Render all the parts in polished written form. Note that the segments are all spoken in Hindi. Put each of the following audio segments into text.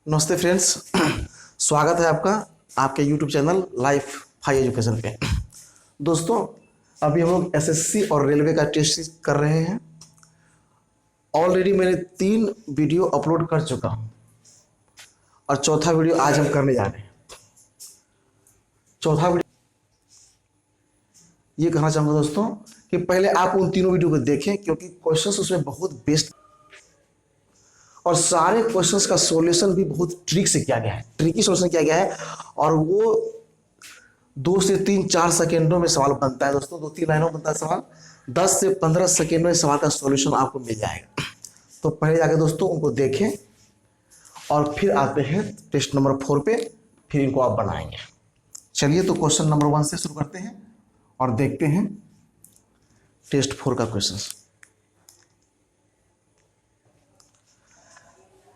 नमस्ते फ्रेंड्स। स्वागत है आपका आपके YouTube channel life high education पे। दोस्तों, अभी हम लोग एसएससी और रेलवे का टेस्ट कर रहे हैं। ऑलरेडी मैंने 3 वीडियो अपलोड कर चुका हूँ और चौथा वीडियो आज हम करने जा रहे हैं। चौथा वीडियो ये कहना चाहूँगा दोस्तों कि पहले आप उन तीनों वीडियो को देखें, क्योंकि क्वेश्चंस उसमें बहुत बेस्ट और सारे क्वेश्चंस का सॉल्यूशन भी बहुत ट्रिक से किया गया है, ट्रिकी सॉल्यूशन किया गया है। और वो 2 से 3-4 सेकेंडों में सवाल बनता है दोस्तों, 2-3 लाइनों में बनता है सवाल। 10 से 15 सेकेंड में सवाल का सॉल्यूशन आपको मिल जाएगा। तो पहले जाके दोस्तों उनको देखें और फिर आते हैं टेस्ट नंबर 4 पे, फिर इनको आप बनाएंगे। चलिए, तो क्वेश्चन नंबर 1 से शुरू करते हैं और देखते हैं टेस्ट 4 का क्वेश्चन।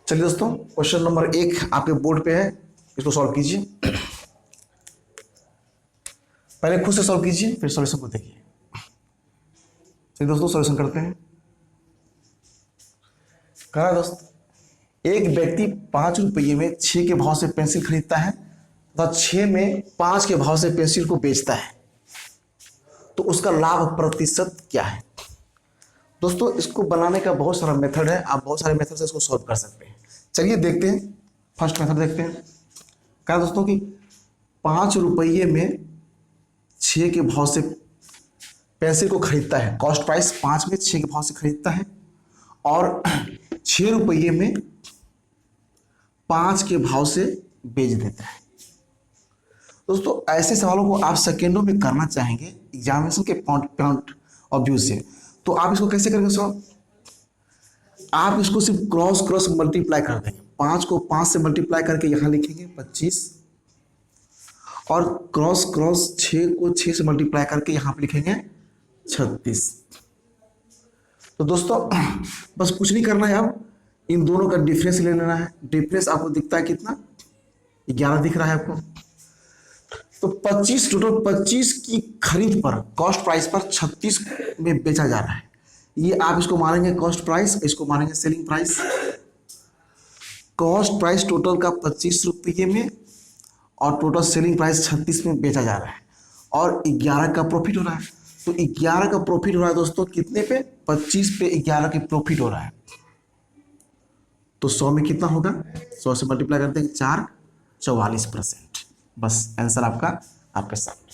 चलिए दोस्तों, क्वेश्चन नंबर 1 आपके बोर्ड पे है, इसको सॉल्व कीजिए। पहले खुद से सॉल्व कीजिए, फिर सॉल्यूशन को देखिए। चलिए दोस्तों, सॉल्यूशन करते हैं। कहा दोस्त, एक व्यक्ति 5 रुपये में 6 के भाव से पेंसिल खरीदता है तथा 6 में 5 के भाव से पेंसिल को बेचता है, तो उसका लाभ प्रतिशत क्या है? दोस्तों, इसको बनाने का बहुत सारा मेथड है, आप बहुत सारे मेथड से इसको सॉल्व कर सकते हैं। चलिए देखते हैं, फर्स्ट मेथड देखते हैं। कहा दोस्तों कि 5 रुपये में 6 के भाव से पेंसिल को खरीदता है, कॉस्ट प्राइस 5 में 6 के भाव से खरीदता है और 6 रुपये में 5 के भाव से बेच देता है। दोस्तों, ऐसे सवालों को आप सेकेंडों में करना चाहेंगे एग्जामिनेशन के पॉइंट ऑफ व्यू से, तो आप इसको कैसे करेंगे सर? आप इसको सिर्फ क्रॉस मल्टीप्लाई कर देंगे। 5 को 5 से मल्टीप्लाई करके यहाँ लिखेंगे 25 और क्रॉस 6 को 6 से मल्टीप्लाई करके यहाँ पे लिखेंगे 36। तो दोस्तों, बस कुछ नहीं करना है, अब इन दोनों का डिफरेंस ले लेना है। डिफरेंस आपको दिखता है कितना? 11 दिख रहा है आपको। तो 25 टोटल 25 की खरीद पर कॉस्ट प्राइस पर 36 में बेचा जा रहा है। ये आप इसको मानेंगे कॉस्ट प्राइस, इसको मानेंगे selling price. Cost price total का 25 रुपये में और टोटल सेलिंग प्राइस 36 में बेचा जा रहा है और 11 का प्रॉफिट हो रहा है। तो 11 का प्रॉफिट हो रहा है दोस्तों, कितने पे? 25 पे 11 की प्रॉफिट हो रहा है। तो 100 में कितना होगा? 100 से मल्टीप्लाई करते हैं 4, 44%। बस आंसर आपका आपके सामने।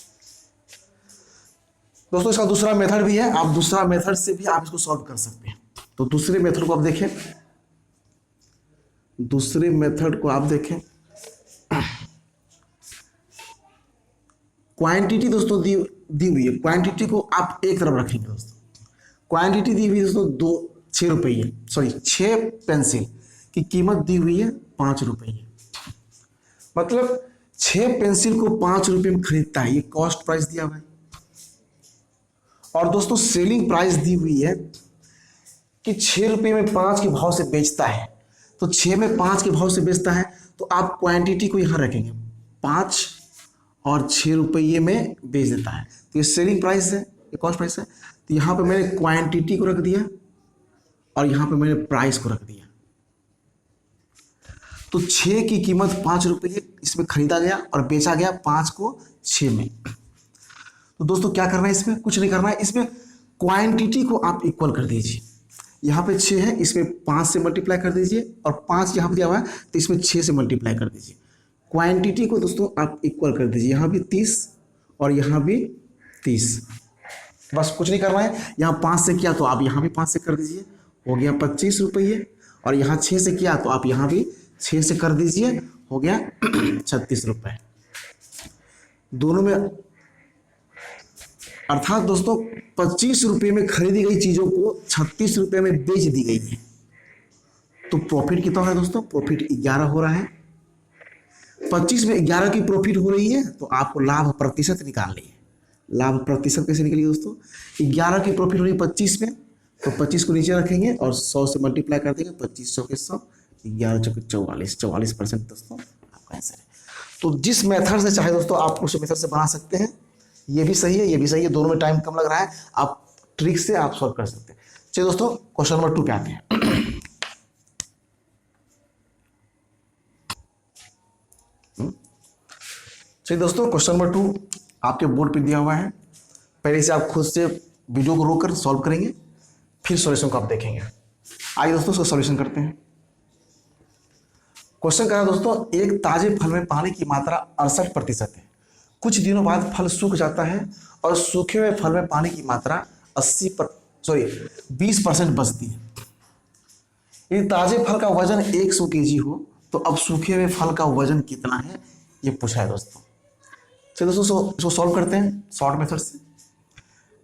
दोस्तों, इसका दूसरा मेथड भी है, आप दूसरा मेथड से भी आप इसको सॉल्व कर सकते हैं। तो दूसरे मेथड को आप देखें, दूसरे मेथड को आप देखें। क्वांटिटी दोस्तों दी हुई है, क्वांटिटी को आप एक तरफ रखेंगे दोस्तों। क्वांटिटी दी हुई है दोस्तों 6 पेंसिल की कीमत दी हुई है 5 रुपये। मतलब 6 पेंसिल को 5 रुपये में खरीदता है, ये कॉस्ट प्राइस दिया हुआ है। और दोस्तों, सेलिंग प्राइस दी हुई है कि 6 रुपये में 5 के भाव से बेचता है। तो 6 में 5 के भाव से बेचता है, तो आप क्वांटिटी को यहाँ रखेंगे 5 और 6 रुपये में बेच देता है, तो ये सेलिंग प्राइस है, ये कॉस्ट प्राइस है। तो यहाँ पे मैंने क्वांटिटी को रख दिया और यहाँ पे मैंने प्राइस को रख दिया। तो 6 की कीमत 5 रुपये इसमें खरीदा गया और बेचा गया 5 को 6 में। तो दोस्तों, क्या करना है इसमें? कुछ नहीं करना है, इसमें क्वांटिटी को आप इक्वल कर दीजिए। यहाँ पे 6 है, इसमें 5 से मल्टीप्लाई कर दीजिए और 5 यहाँ पे दिया हुआ है तो इसमें 6 से मल्टीप्लाई कर दीजिए। क्वांटिटी को दोस्तों आप इक्वल कर दीजिए, यहाँ भी 30 और यहाँ भी 30। बस कुछ नहीं करना है, यहाँ 5 से किया तो आप यहाँ भी 5 से कर दीजिए, हो गया 25 रुपये। और यहाँ 6 से किया तो आप यहाँ भी 6 से कर दीजिए, हो गया 36 रुपये। दोनों में अर्थात दोस्तों 25 रुपये में खरीदी गई चीज़ों को 36 रुपये में बेच दी गई है। तो प्रॉफिट कितना है दोस्तों? प्रॉफिट 11 हो रहा है। 25 में 11 की प्रॉफिट हो रही है, तो आपको लाभ प्रतिशत निकालनी है। लाभ प्रतिशत कैसे निकलेगी दोस्तों? 11 की प्रॉफिट हो रही है 25 में, तो 25 को नीचे रखेंगे और 100 से मल्टीप्लाई कर देंगे। 25 चौके 100, 11 चौके 44, 44% दोस्तों आपका आंसर है। तो जिस मेथड से चाहे दोस्तों आप उस मेथड से बना सकते हैं। ये भी सही है, ये भी सही है, दोनों में टाइम कम लग रहा है, आप ट्रिक से आप सॉल्व कर सकते हैं। चलिए दोस्तों, क्वेश्चन नंबर 2 पे आते हैं। चलिए दोस्तों, क्वेश्चन नंबर 2 आपके बोर्ड पे दिया हुआ है। पहले से आप खुद से वीडियो को रोककर सॉल्व करेंगे, फिर सॉल्यूशन को आप देखेंगे। आइए दोस्तों, उसको सॉल्यूशन करते हैं। क्वेश्चन कह रहा है दोस्तों, एक ताजे फल में पानी की मात्रा 68% है। कुछ दिनों बाद फल सूख जाता है और सूखे हुए फल में पानी की मात्रा 20% बचती है। यदि ताजे फल का वजन 100 kg हो तो अब सूखे हुए फल का वजन कितना है, ये पूछा है दोस्तों। चलिए दोस्तों, इसको सॉल्व करते हैं शॉर्ट मेथड से।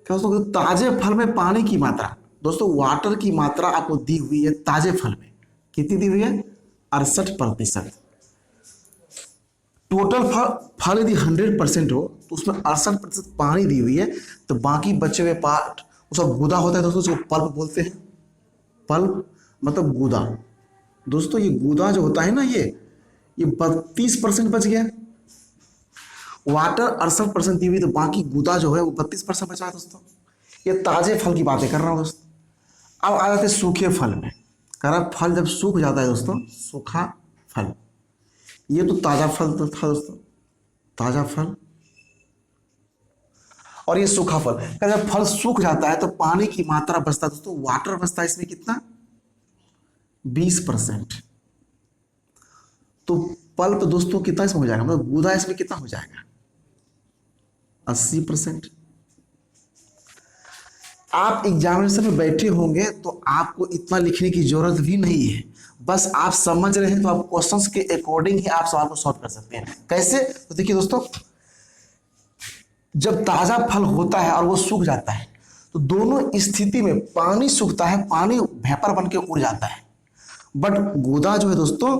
क्या दोस्तों, ताजे फल में पानी की मात्रा, दोस्तों वाटर की मात्रा आपको दी हुई है ताजे फल में, कितनी दी हुई है? 68%। टोटल फल यदि 100% हो तो उसमें 68% पानी दी हुई है, तो बाकी बचे हुए पार्ट उसका गूदा होता है दोस्तों, उसको पल्प बोलते हैं। पल्प मतलब गूदा। दोस्तों ये गूदा जो होता है ना, ये 32% बच गया। वाटर 68% दी हुई, तो बाकी गूदा जो है वो 32% बचा है दोस्तों। ये ताजे फल की बातें कर रहा हूँ दोस्तों। अब आ जाते हैं सूखे फल में। कह रहा फल जब सूख जाता है दोस्तों, सूखा फल, ये तो ताजा फल तो था दोस्तों, ताजा फल, और ये सूखा फल। जब फल सूख जाता है तो पानी की मात्रा बचता है दोस्तों, वाटर बचता है इसमें कितना? 20%। तो पल्प दोस्तों कितना इसमें हो जाएगा, मतलब गूदा इसमें कितना हो जाएगा? 80%। आप एग्जामिनेशन में बैठे होंगे तो आपको इतना लिखने की जरूरत भी नहीं है, बस आप समझ रहे हैं तो आप क्वेश्चंस के अकॉर्डिंग ही आप सवाल को सॉल्व कर सकते हैं। कैसे? तो देखिए दोस्तों, जब ताजा फल होता है और वो सूख जाता है तो दोनों स्थिति में पानी सूखता है, पानी वेपर बन के उड़ जाता है, बट गूदा जो है दोस्तों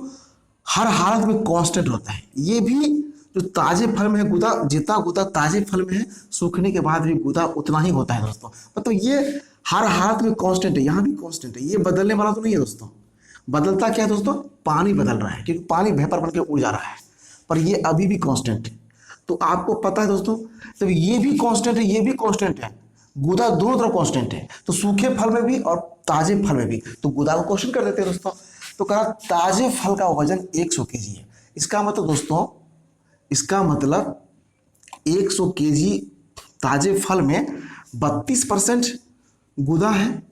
हर हालत में कांस्टेंट होता है। ये भी जो ताजे फल में है गूदा, जितना गूदा ताजे फल में है, सूखने के बाद भी गूदा उतना ही होता है दोस्तों। मतलब ये हर हालत में कांस्टेंट है, यहाँ भी कांस्टेंट है, ये बदलने वाला तो नहीं है दोस्तों। बदलता क्या है दोस्तों? पानी बदल रहा है, क्योंकि पानी वेपर बन के उड़ जा रहा है, पर ये अभी भी कांस्टेंट है। तो आपको पता है दोस्तों, तो ये भी कांस्टेंट है, ये भी कांस्टेंट है, गूदा दोनों तरफ कांस्टेंट है, तो सूखे फल में भी और ताजे फल में भी। तो गूदा को क्वेश्चन कर देते हैं दोस्तों। तो कहा ताजे फल का वजन 100 kg है। इसका मतलब दोस्तों, इसका मतलब 100 kg ताजे फल में 32% गूदा है,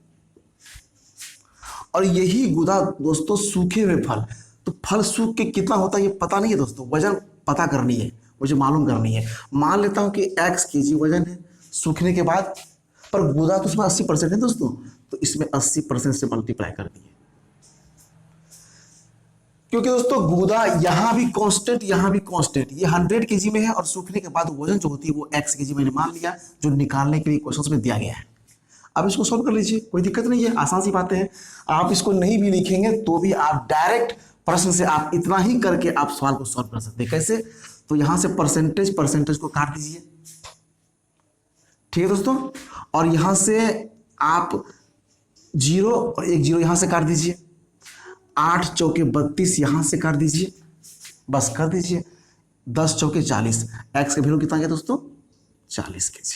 और यही गूदा दोस्तों सूखे हुए फल, तो फल सूख के कितना होता है ये पता नहीं है दोस्तों, वजन पता करनी है, मुझे मालूम करनी है। मान लेता हूं कि x kg वजन है सूखने के बाद, पर गूदा तो उसमें 80% है दोस्तों, तो इसमें 80% से मल्टीप्लाई कर दिए, क्योंकि दोस्तों गूदा यहां भी कांस्टेंट, यहां भी कांस्टेंट, ये 100 kg में है, और सूखने के बाद वजन जो होती है वो x kg मैंने मान लिया, जो निकालने के लिए क्वेश्चन में दिया गया है। अब इसको सॉल्व कर लीजिए, कोई दिक्कत नहीं है, आसान सी बातें हैं। आप इसको नहीं भी लिखेंगे तो भी आप डायरेक्ट प्रश्न से आप इतना ही करके आप सवाल को सॉल्व कर सकते हैं। कैसे? तो यहां से परसेंटेज को काट दीजिए, ठीक है दोस्तों, और यहां से आप 0 और 1 0 यहां से काट दीजिए, 8 चौके 32 यहां से काट दीजिए, बस कर दीजिए, 10 चौके 40, एक्स का वैल्यू कितना गया दोस्तों? 40 kg।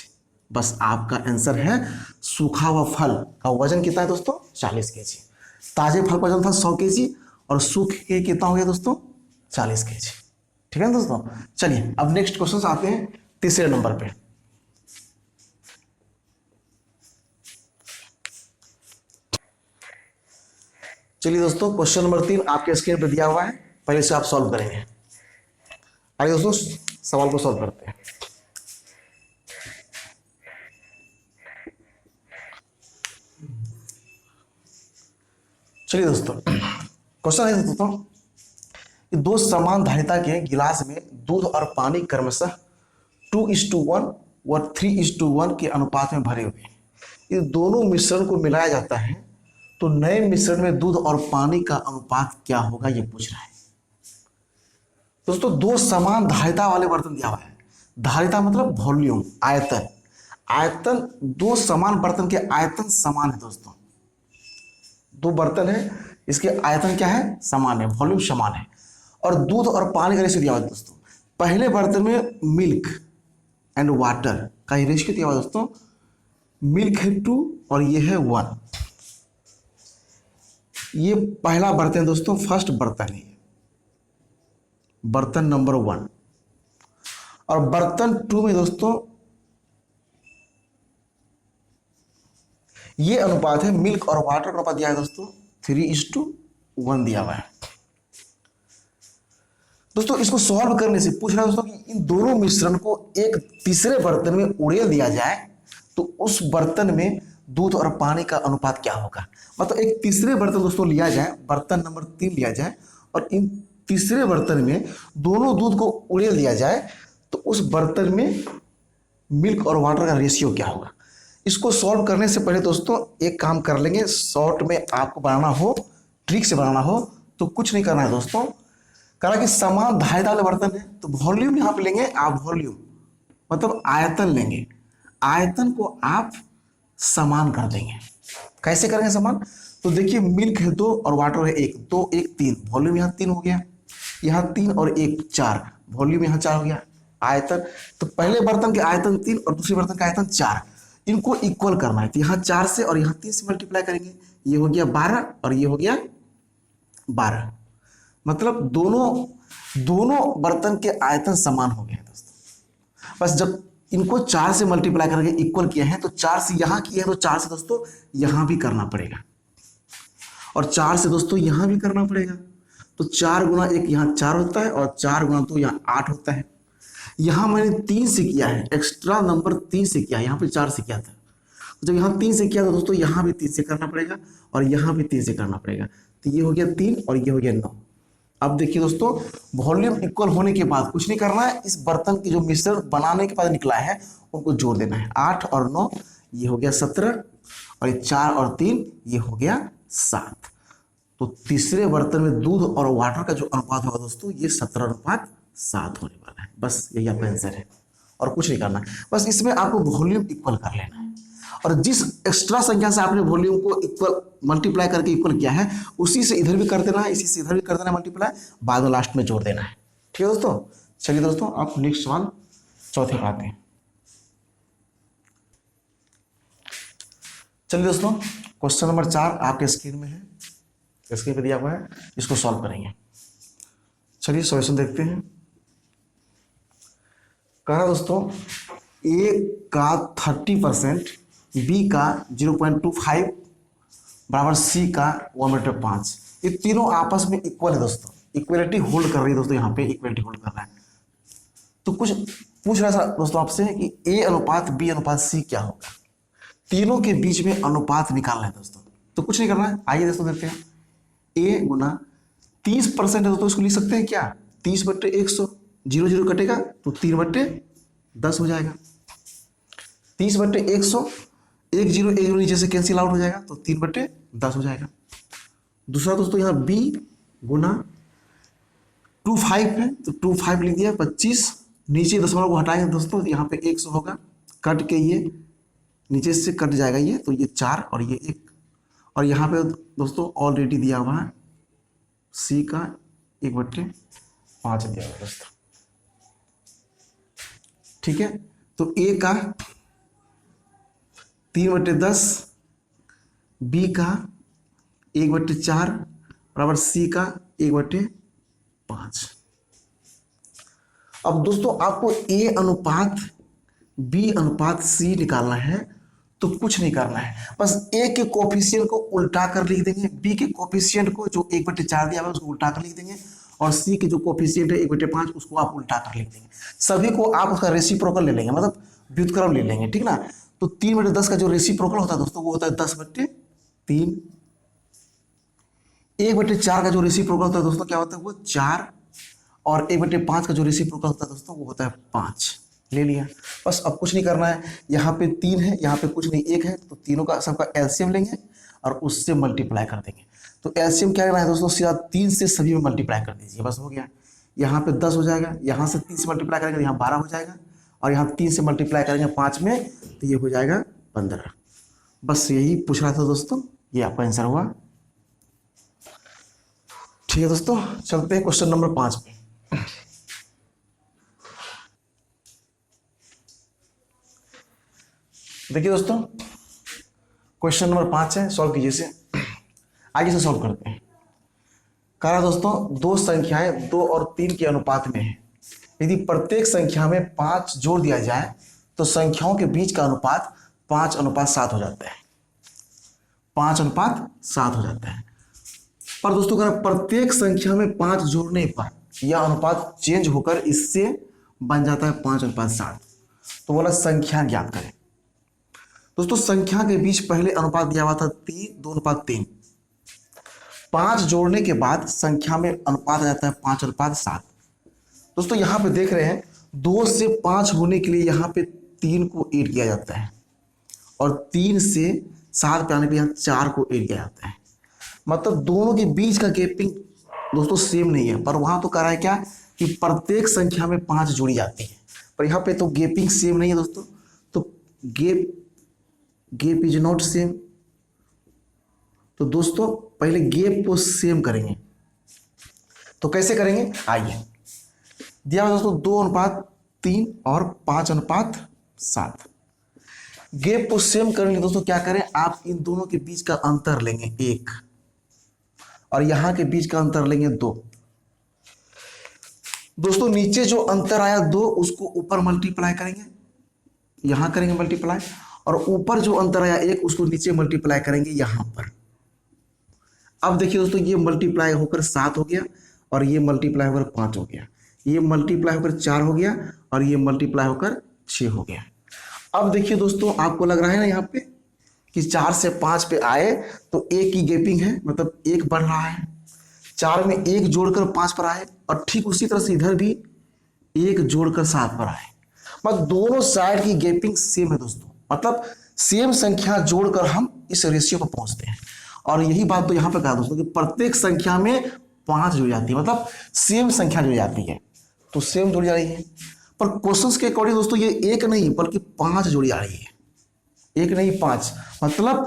बस आपका आंसर है, सूखा हुआ फल का वजन कितना है दोस्तों? 40 kg। ताजे फल का वजन था 100 kg, और सूख के कितना हो गया दोस्तों? 40 kg। ठीक है ना दोस्तों? चलिए अब नेक्स्ट क्वेश्चन आते हैं तीसरे नंबर पे। चलिए दोस्तों, क्वेश्चन नंबर 3 आपके स्क्रीन पर दिया हुआ है, पहले से आप सॉल्व करेंगे। आइए दोस्तों, सवाल को सॉल्व करते हैं। चलिए दोस्तों, क्वेश्चन है दोस्तों कि दो समान धारिता के गिलास में दूध और पानी क्रमशः 2:1 व 3:1 के अनुपात में भरे हुए हैं। ये दोनों मिश्रण को मिलाया जाता है तो नए मिश्रण में दूध और पानी का अनुपात क्या होगा, ये पूछ रहा है दोस्तों। दो समान धारिता वाले बर्तन दिया हुआ है। धारिता मतलब वॉल्यूम, आयतन। आयतन, दो समान बर्तन के आयतन समान है दोस्तों। दो बर्तन है, इसके आयतन क्या है? समान है, वॉल्यूम समान है। और दूध और पानी का रेशियो दिया हुआ है दोस्तों। पहले बर्तन में मिल्क एंड वाटर का रेशियो दिया हुआ है दोस्तों। मिल्क है 2 और ये है 1। ये पहला बर्तन है दोस्तों, फर्स्ट बर्तन है, बर्तन नंबर 1। और बर्तन 2 में दोस्तों ये अनुपात है, मिल्क और वाटर का अनुपात दिया है दोस्तों 3:1 दिया हुआ है। दोस्तों इसको सॉल्व करने से पूछ रहा है दोस्तों कि इन दोनों मिश्रण को एक तीसरे बर्तन में उड़ेल दिया जाए तो उस बर्तन में दूध और पानी का अनुपात क्या होगा। मतलब एक तीसरे बर्तन दोस्तों लिया जाए, बर्तन नंबर 3 लिया जाए और इन तीसरे बर्तन में दोनों दूध को उड़ेल दिया जाए तो उस बर्तन में मिल्क और वाटर का रेशियो क्या होगा। इसको सॉल्व करने से पहले दोस्तों एक काम कर लेंगे, शॉर्ट में आपको बनाना हो, ट्रिक से बनाना हो तो कुछ नहीं करना है दोस्तों। कहा कि समान धारीदार वाले बर्तन है तो वॉल्यूम यहाँ पे लेंगे आप, वॉल्यूम मतलब आयतन लेंगे, आयतन को आप समान कर देंगे। कैसे करेंगे समान, तो देखिए मिल्क है 2 और वाटर है 1, 2 1 3, वॉल्यूम यहाँ 3 हो गया, यहाँ 3 और 1 4, वॉल्यूम यहाँ 4 हो गया। आयतन तो पहले बर्तन के आयतन 3 और दूसरे बर्तन का आयतन 4, इनको इक्वल करना है तो यहाँ 4 से और यहाँ 3 से मल्टीप्लाई करेंगे, ये हो गया 12 और ये हो गया 12। मतलब दोनों बर्तन के आयतन समान हो गए हैं दोस्तों। बस जब इनको 4 से मल्टीप्लाई करके इक्वल किया है तो 4 से यहाँ किया है तो 4 से दोस्तों यहाँ भी करना पड़ेगा और 4 से दोस्तों यहाँ भी करना पड़ेगा। तो 4 गुना 1 यहाँ 4 होता है और 4 गुना 2 यहाँ 8 होता है। यहाँ मैंने 3 से किया है, एक्स्ट्रा नंबर 3 से किया है, यहाँ पे 4 से किया था। तो जब यहाँ 3 से किया तो दोस्तों यहाँ भी 3 से करना पड़ेगा और यहाँ भी 3 से करना पड़ेगा। तो ये हो गया 3 और ये हो गया 9। अब देखिए दोस्तों वॉल्यूम इक्वल होने के बाद कुछ नहीं करना है, इस बर्तन की जो मिश्रण बनाने के बाद निकला है उनको जोड़ देना है। 8 और 9 ये हो गया 17 और ये 4 और 3 ये हो गया 7। तो तीसरे बर्तन में दूध और वाटर का जो अनुपात होगा दोस्तों ये 17:7 होने वाला है। बस यही आपका आंसर है और कुछ नहीं करना है, बस इसमें आपको वॉल्यूम इक्वल कर लेना है और जिस एक्स्ट्रा संख्या से आपने वॉल्यूम को इक्वल मल्टीप्लाई करके इक्वल किया है उसी से इधर भी कर देना है, इसी से इधर भी कर देना है मल्टीप्लाई, बाद में लास्ट में जोड़ देना है। ठीक है दोस्तों, चलिए दोस्तों आप नेक्स्ट सवाल चौथे पे आते हैं। चलिए दोस्तों क्वेश्चन नंबर 4 आपके स्क्रीन में है, स्क्रीन पे दिया हुआ है, इसको सॉल्व करेंगे। चलिए सॉल्यूशन देखते हैं। कहा दोस्तों ए का 30%, बी का 0.25 बराबर सी का 1/5, ये तीनों आपस में इक्वल है दोस्तों, इक्वलिटी होल्ड कर रही है दोस्तों, यहाँ पे इक्वलिटी होल्ड कर रहा है। तो कुछ पूछ रहा था दोस्तों आपसे कि ए अनुपात बी अनुपात सी क्या होगा, तीनों के बीच में अनुपात निकालना है दोस्तों। तो कुछ नहीं करना है, आइए दोस्तों देखते हैं। ए गुना 30% है दोस्तों, इसको लिख सकते हैं क्या, 30/100, 0 0 कटेगा तो 3/10 हो जाएगा। 30/100, 1 0 1 0 नीचे से कैंसिल आउट हो जाएगा तो 3/10 हो जाएगा। दूसरा दोस्तों यहाँ b गुना 25 है तो 25 लिख दिया, 25 नीचे दशमलव को हटाएंगे दोस्तों, यहाँ पे 100 होगा, कट के ये नीचे से कट जाएगा ये, तो ये 4 और ये 1 और यहाँ पे दोस्तों ऑलरेडी दिया हुआ है c का 1/5 दिया हुआ है दोस्तों। ठीक है, तो a का 3/10, बी का 1/4 बराबर सी का 1/5। अब दोस्तों आपको ए अनुपात बी अनुपात सी निकालना है तो कुछ नहीं करना है, बस ए के कोफिशिएंट को उल्टा कर लिख देंगे, बी के कोफिशिएंट को जो 1/4 दिया हुआ है उसको उल्टा कर लिख देंगे और सी के जो कोफिशिएंट है 1/5 उसको आप उल्टा कर लिख देंगे। सभी को आप उसका रेसिप्रोकल ले लेंगे, मतलब व्युत्क्रम ले लेंगे, ठीक ना। तो 3/10 का जो रेसिप्रोकल होता है दोस्तों वो होता है 10/3। 1/4 का जो रेसिप्रोकल होता है दोस्तों क्या होता है वो 4 और 1/5 का जो रेसिप्रोकल होता है दोस्तों वो होता है 5। ले लिया, बस अब कुछ नहीं करना है। यहाँ पे 3 है, यहाँ पे कुछ नहीं 1 है, तो तीनों का सबका एलसीएम लेंगे और उससे मल्टीप्लाई कर देंगे। तो एलसीएम क्या करना है दोस्तों, सीधा 3 से सभी में मल्टीप्लाई कर दीजिए, बस हो गया। यहाँ पे 10 हो जाएगा, यहाँ से 3 से मल्टीप्लाई करेंगे तो यहाँ 12 हो जाएगा और यहाँ 3 से मल्टीप्लाई करेंगे 5 में तो ये हो जाएगा 15। बस यही पूछ रहा था दोस्तों, ये आपका आंसर हुआ। ठीक है दोस्तों, चलते हैं क्वेश्चन नंबर 5 पे। देखिए दोस्तों क्वेश्चन नंबर 5 है, सॉल्व कीजिए इसे। आगे से सॉल्व करते हैं। कह रहा दोस्तों दो संख्याएं 2 और 3 के अनुपात में है, यदि प्रत्येक संख्या में 5 जोड़ दिया जाए तो संख्याओं के बीच का अनुपात 5:7 हो जाता है, 5:7 हो जाता है। पर दोस्तों अगर प्रत्येक संख्या में 5 जोड़ने पर यह अनुपात चेंज होकर इससे बन जाता है 5:7, तो बोला संख्या ज्ञात करें। दोस्तों संख्या के बीच पहले अनुपात दिया हुआ था 2:3। 5 जोड़ने के बाद संख्या में अनुपात आ जाता है 5:7। दोस्तों यहां पे देख रहे हैं 2 से 5 होने के लिए यहां पे 3 को ऐड किया जाता है और 3 से 7 पे आने पे यहाँ 4 को ऐड किया जाता है। मतलब दोनों के बीच का गैपिंग दोस्तों सेम नहीं है, पर वहां तो कह रहा है क्या कि प्रत्येक संख्या में 5 जोड़ी जाती है, पर यहाँ पे तो गैपिंग सेम नहीं है दोस्तों। तो गैप इज नॉट सेम। तो दोस्तों पहले गैप को सेम करेंगे, तो कैसे करेंगे आइए। दिया दोस्तों 2:3 और 5:7। गैप को सेम करेंगे दोस्तों, क्या करें आप इन दोनों के बीच का अंतर लेंगे 1 और यहां के बीच का अंतर लेंगे 2। दोस्तों नीचे जो अंतर आया 2 उसको ऊपर मल्टीप्लाई करेंगे, यहां करेंगे मल्टीप्लाई, और ऊपर जो अंतर आया 1 उसको नीचे मल्टीप्लाई करेंगे यहां पर। अब देखिए दोस्तों ये मल्टीप्लाई होकर 7 हो गया और ये मल्टीप्लाई होकर 5 हो गया, ये मल्टीप्लाई होकर 4 हो गया और ये मल्टीप्लाई होकर 6 हो गया। अब देखिए दोस्तों आपको लग रहा है ना यहाँ पे कि 4 से 5 पे आए तो 1 की गैपिंग है, मतलब 1 बढ़ रहा है। 4 में 1 जोड़कर 5 पर आए और ठीक उसी तरह से इधर भी 1 जोड़कर 7 पर आए। मतलब दोनों साइड की गैपिंग सेम है दोस्तों, मतलब सेम संख्या जोड़कर हम इस रेशियो पर पहुंचते हैं। और यही बात तो यहाँ पे कहा दोस्तों कि प्रत्येक संख्या में 5 जुड़ जाती है, मतलब सेम संख्या जुड़ जाती है, तो सेम जुड़ जा रही है। पर क्वेश्चंस के अकॉर्डिंग दोस्तों ये 1 नहीं बल्कि 5 जुड़ी जा रही है, 1 नहीं 5, मतलब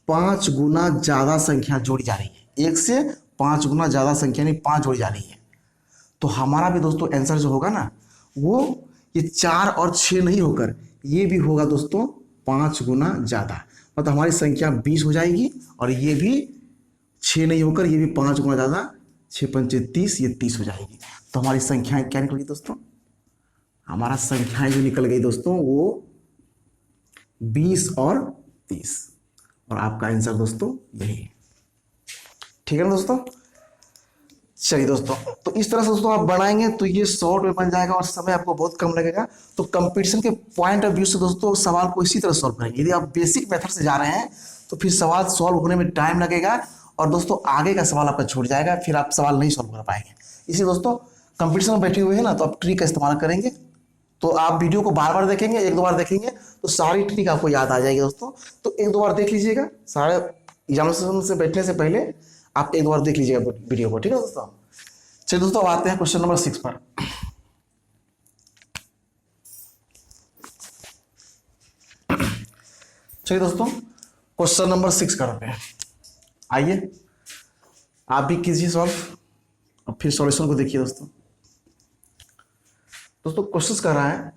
5 गुना ज्यादा संख्या जोड़ी जा रही है, 1 से 5 गुना ज्यादा संख्या नहीं 5 जोड़ी जा रही है। तो हमारा भी दोस्तों आंसर जो होगा ना वो ये 4 और 6 नहीं होकर ये भी होगा दोस्तों 5 गुना ज्यादा, मतलब हमारी संख्या 20 हो जाएगी और ये भी 6 नहीं होकर ये भी 5 गुना ज्यादा, 6 पंचे 30, ये 30 हो जाएगी। तो हमारी संख्याएं क्या निकल गई दोस्तों, हमारा संख्याएं जो निकल गई दोस्तों वो 20 और 30, और आपका आंसर दोस्तों यही है। ठीक है ना दोस्तों। चलिए दोस्तों तो इस तरह से दोस्तों आप बनाएंगे तो ये शॉर्ट में बन जाएगा और समय आपको बहुत कम लगेगा। तो कंपटीशन के पॉइंट ऑफ व्यू से दोस्तों सवाल को इसी तरह सॉल्व करेंगे। यदि आप बेसिक मेथड से जा रहे हैं तो फिर सवाल सॉल्व होने में टाइम लगेगा और दोस्तों आगे का सवाल आपका छूट जाएगा, फिर आप सवाल नहीं सॉल्व कर पाएंगे। इसलिए दोस्तों कंपटीशन में बैठे हुए हैं ना तो आप ट्रिक का इस्तेमाल करेंगे, तो आप वीडियो को बार बार देखेंगे, 1-2 बार देखेंगे तो सारी ट्रिक आपको याद आ जाएगी दोस्तों। तो 1-2 बार देख लीजिएगा, सारे एग्जामिनेशन से बैठने से पहले आप 1-2 बार देख लीजिएगा वीडियो को। ठीक है दोस्तों। चलिए दोस्तों अब आते हैं क्वेश्चन नंबर 6 पर। चलिए दोस्तों क्वेश्चन नंबर 6 करते हैं। आइए आप भी कीजिए सॉल्व और फिर सॉल्यूशन को देखिए दोस्तों। दोस्तों क्वेश्चन कर रहा है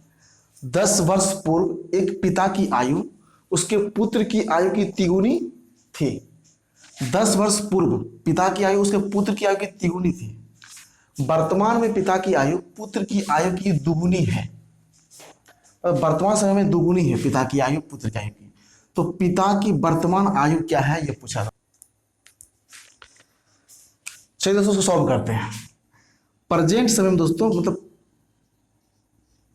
10 वर्ष पूर्व एक पिता की आयु उसके पुत्र की आयु की तिगुनी थी। 10 वर्ष पूर्व पिता की आयु उसके पुत्र की आयु की तिगुनी थी। वर्तमान में पिता की आयु पुत्र की आयु की दुगुनी है। वर्तमान समय में दुगुनी है पिता की आयु पुत्र की आयु की, तो पिता की वर्तमान आयु क्या है ये पूछा था। चलिए दोस्तों उसको सॉल्व करते हैं। प्रेजेंट समय में दोस्तों, मतलब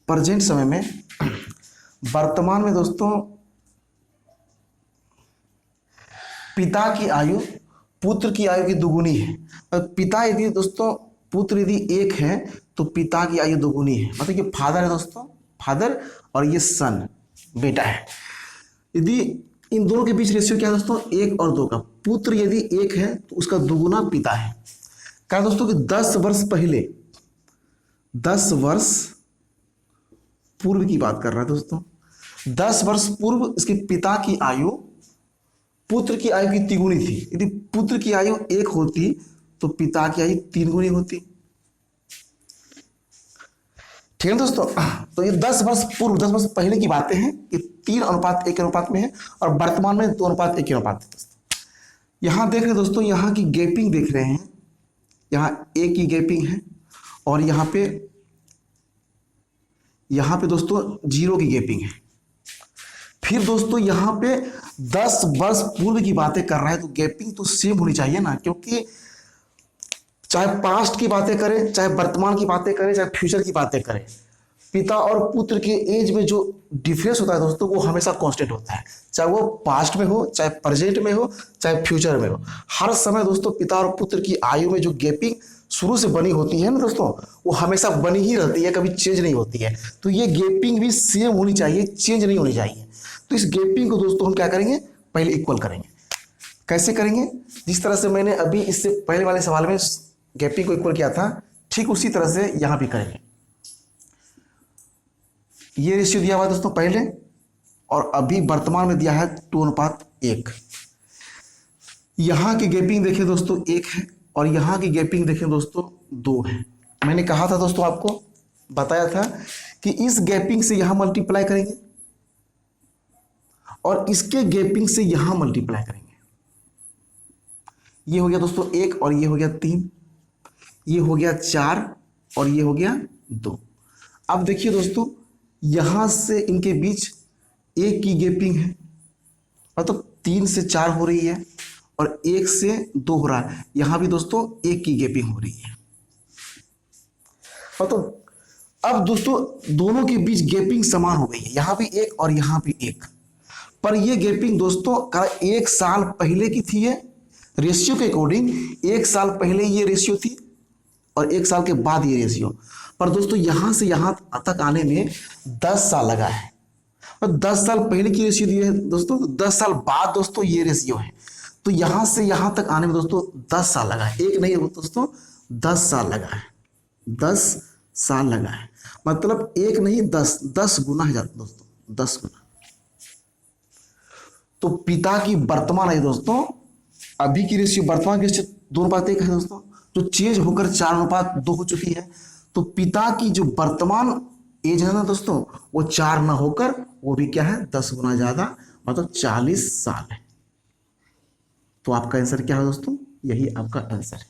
प्रेजेंट समय में वर्तमान में दोस्तों पिता की आयु पुत्र की आयु की दुगुनी है। पिता यदि दोस्तों पुत्र यदि 1 है तो पिता की आयु दुगुनी है, मतलब ये फादर है दोस्तों, फादर, और ये सन बेटा है। यदि इन दोनों के बीच रेशियो क्या है दोस्तों 1 और 2 का, पुत्र यदि 1 है तो उसका दुगुना पिता है। कहा दोस्तों कि 10 वर्ष पहले, 10 वर्ष पूर्व की बात कर रहा है दोस्तों, 10 वर्ष पूर्व इसके पिता की आयु पुत्र की आयु की तिगुनी थी। यदि पुत्र की आयु 1 होती तो पिता की आयु 3 गुनी होती। ठीक है दोस्तों। तो ये 10 वर्ष पूर्व, 10 वर्ष पहले की बातें हैं कि 3:1 अनुपात में है और वर्तमान में 2:1 अनुपात है। यहां देख रहे हैं दोस्तों, यहां की गैपिंग देख रहे हैं, यहां 1 की गैपिंग है और यहां पे यहाँ पे दोस्तों 0 की गैपिंग है। फिर दोस्तों यहाँ पे 10 वर्ष पूर्व की बातें कर रहा है, तो गैपिंग तो सेम होनी चाहिए ना, क्योंकि चाहे पास्ट की बातें करें, चाहे वर्तमान की बातें करें, चाहे फ्यूचर की बातें करें, पिता और पुत्र के एज में जो डिफरेंस होता है दोस्तों वो हमेशा कांस्टेंट होता है। चाहे वो पास्ट में हो, चाहे प्रेजेंट में हो, चाहे फ्यूचर में हो, हर समय दोस्तों पिता और पुत्र की आयु में जो गैपिंग शुरू से बनी होती है ना दोस्तों, वो हमेशा बनी ही रहती है, कभी चेंज नहीं होती है। तो ये गैपिंग भी सेम होनी चाहिए, चेंज नहीं होनी चाहिए। तो इस गैपिंग को दोस्तों हम क्या करेंगे, पहले इक्वल करेंगे। कैसे करेंगे? जिस तरह से मैंने अभी इससे पहले वाले सवाल में गैपिंग को इक्वल किया था, ठीक उसी तरह से यहां भी करेंगे। ये रेशियो दिया हुआ है दोस्तों पहले, और अभी वर्तमान में दिया है 2:1। यहां की गैपिंग देखें दोस्तों 1 है, और यहां की गैपिंग देखें दोस्तों 2 है। मैंने कहा था दोस्तों, आपको बताया था कि इस गैपिंग से यहां मल्टीप्लाई करेंगे और इसके गैपिंग से यहां मल्टीप्लाई करेंगे। ये हो गया दोस्तों 1, और ये हो गया 3, ये हो गया 4, और ये हो गया 2। अब देखिए दोस्तों, यहां से इनके बीच 1 की गैपिंग है, मतलब 3 से 4 हो रही है, और 1 से 2 हो रहा है। यहां भी दोस्तों 1 की गैपिंग हो रही है। मतलब अब दोस्तों दोनों के बीच गैपिंग समान हो गई है, यहां भी 1 और यहां भी 1। पर ये गैपिंग दोस्तों का 1 साल पहले की थी। है रेशियो के अकॉर्डिंग 1 साल पहले ये रेशियो थी, और 1 साल के बाद ये रेशियो। पर दोस्तों यहां से यहां तक आने में 10 साल लगा है, और 10 साल पहले की रेशियो दी है दोस्तों, 10 साल बाद दोस्तों ये रेशियो है। तो यहां से यहां तक आने में दोस्तों 10 साल लगा है। एक नहीं दोस्तों, 10 साल लगा है, 10 साल लगा है। मतलब 1 नहीं 10 गुना है दोस्तों, 10 गुना। तो पिता की वर्तमान है दोस्तों, अभी की रेशियो वर्तमान की रेशियो 2:1 है दोस्तों, जो चेंज होकर 4:2 हो चुकी है। तो पिता की जो वर्तमान एज है ना दोस्तों, वो 4 ना होकर वो भी क्या है, 10 गुना ज्यादा, मतलब 40 साल है। तो आपका आंसर क्या है दोस्तों, यही आपका आंसर है,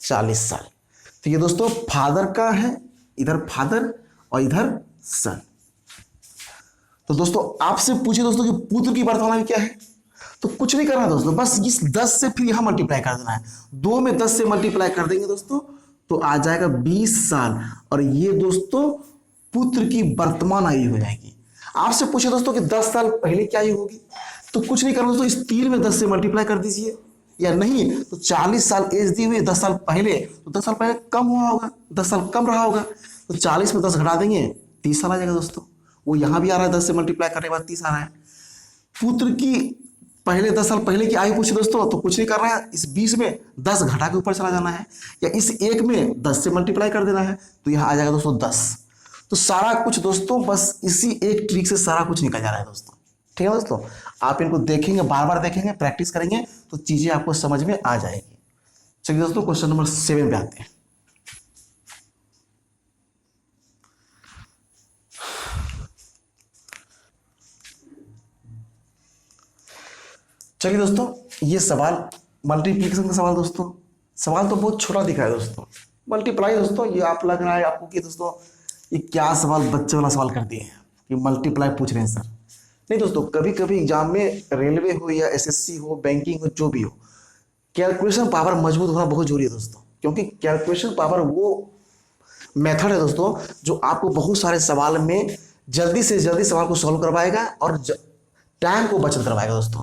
40 साल। तो ये दोस्तों फादर का है, इधर फादर और इधर सन। तो दोस्तों आपसे पूछे दोस्तों कि पुत्र की वर्तमान में क्या है, तो कुछ नहीं करना दोस्तों, बस इस 10 से फिर यहां मल्टीप्लाई कर देना है। 2 में 10 से मल्टीप्लाई कर देंगे दोस्तों, तो आ जाएगा 20 साल, और ये दोस्तों पुत्र की वर्तमान आयु हो जाएगी। आपसे पूछे दोस्तों कि 10 साल पहले क्या आयु होगी, तो कुछ नहीं करना दोस्तों, इस 3 में 10 से मल्टीप्लाई कर दीजिए, या नहीं तो 40 साल एज दी हुई है, 10 साल पहले, तो 10 साल पहले कम हुआ होगा, 10 साल कम रहा होगा, तो 40 में 10 घटा देंगे, 30 साल आ जाएगा दोस्तों। वो यहां भी आ रहा है, 10 से मल्टीप्लाई करने के बाद 30 आ रहा है। पुत्र की पहले 10 साल पहले की आयु पूछे दोस्तों, तो कुछ नहीं करना है, इस 20 में 10 घटा के ऊपर चला जाना है, या इस 1 में 10 से मल्टीप्लाई कर देना है, तो यहां आ जाएगा दोस्तों 10। तो सारा कुछ दोस्तों बस इसी एक ट्रिक से सारा कुछ निकल जा रहा है दोस्तों। ठीक है दोस्तों, आप इनको देखेंगे, बार बार देखेंगे, प्रैक्टिस करेंगे, तो चीजें आपको समझ में आ जाएगी। चलिए दोस्तों क्वेश्चन नंबर 7 पे आते हैं। चलिए दोस्तों, ये सवाल मल्टीप्लिकेशन का सवाल दोस्तों। सवाल तो बहुत छोटा दिख रहा है दोस्तों, मल्टीप्लाई दोस्तों, ये आप लग रहा है आपको कि दोस्तों ये क्या सवाल, बच्चे वाला सवाल कर दिए हैं कि मल्टीप्लाई पूछ रहे हैं सर। नहीं दोस्तों, कभी कभी एग्जाम में रेलवे हो या एसएससी हो, बैंकिंग हो, जो भी हो, कैलकुलेशन पावर मजबूत होना बहुत जरूरी है दोस्तों, क्योंकि कैलकुलेशन पावर वो मेथड है दोस्तों जो आपको बहुत सारे सवाल में जल्दी से जल्दी सवाल को सॉल्व करवाएगा और टाइम को बचत करवाएगा दोस्तों।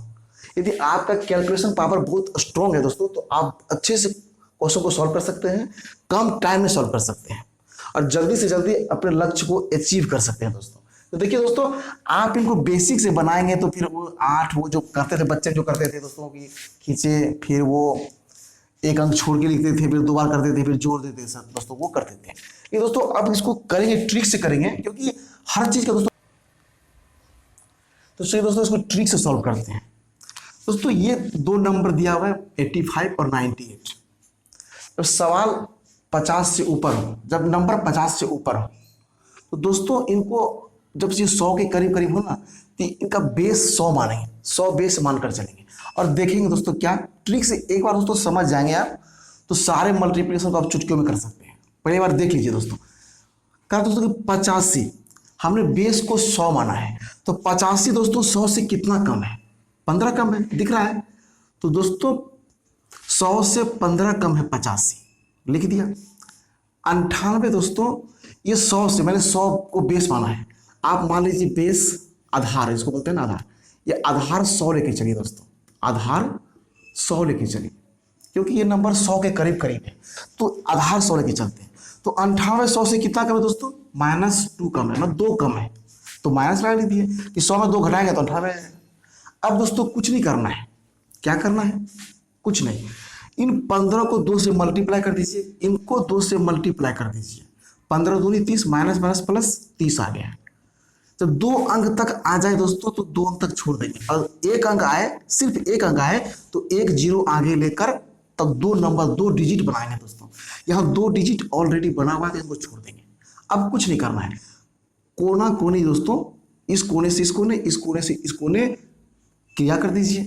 यदि आपका कैलकुलेशन पावर बहुत स्ट्रॉन्ग है दोस्तों, तो आप अच्छे से क्वेश्चन को सॉल्व कर सकते हैं, कम टाइम में सॉल्व कर सकते हैं, और जल्दी से जल्दी अपने लक्ष्य को अचीव कर सकते हैं दोस्तों। तो देखिए दोस्तों, आप इनको बेसिक से बनाएंगे तो फिर वो 8 वो जो करते थे बच्चे, जो करते थे दोस्तों कि खींचे, फिर वो एक अंक छोड़ के लिखते थे, फिर 2 बार करते थे, फिर जोड़ देते थे दोस्तों, वो करते थे। ये दोस्तों अब इसको करेंगे, ट्रिक से करेंगे, क्योंकि हर चीज का दोस्तों, तो चलिए दोस्तों इसको ट्रिक से सॉल्व करते हैं। दोस्तों ये 2 नंबर दिया हुआ है 85 और 98। जब सवाल 50 से ऊपर हो, जब नंबर 50 से ऊपर हो, तो दोस्तों इनको जब ये 100 के करीब करीब हो ना, तो इनका बेस 100 मानेंगे, 100 बेस मानकर चलेंगे, और देखेंगे दोस्तों क्या ट्रिक से एक बार दोस्तों समझ जाएंगे आप, तो सारे मल्टीप्लिकेशन को आप चुटकियों में कर सकते हैं। पहली बार देख लीजिए दोस्तों। कहा दोस्तों कि 85, हमने बेस को 100 माना है, तो 85 दोस्तों 100 से कितना कम है? 15 कम है, दिख रहा है। तो दोस्तों 100 से 15 कम है 85, लिख दिया। 98 दोस्तों, ये 100 से, मैंने 100 को बेस माना है, आप मान लीजिए बेस आधार, इसको बोलते हैं ना आधार, ये आधार 100 लेके चलिए दोस्तों, आधार 100 लेके चलिए, क्योंकि ये नंबर 100 के करीब करीब है, तो आधार 100 लेके चलते हैं। तो 98 100 से कितना कम है दोस्तों? -2 कम है, मतलब 2 कम है, तो माइनस लगा लीजिए कि 100 में 2 घटाएंगे तो 98 आएगा। अब दोस्तों कुछ नहीं करना है, क्या करना है? कुछ नहीं, इन 15 को 2 से मल्टीप्लाई कर दीजिए, इनको 2 से मल्टीप्लाई कर दीजिए, 15 दूनी 30, माइनस माइनस प्लस 30 आ गया। जब 2 अंक तक आ जाए दोस्तों तो 2 अंक तक छोड़ देंगे, और 1 अंक आए, सिर्फ 1 अंक आए तो 1 0 आगे लेकर तब 2 नंबर 2 डिजिट बनाएंगे दोस्तों। यहाँ 2 डिजिट ऑलरेडी बना हुआ है, तो इनको छोड़ देंगे। अब कुछ नहीं करना है, कोना कोनी दोस्तों, इस कोने से इस कोने, इस कोने से इस कोने क्रिया कर दीजिए।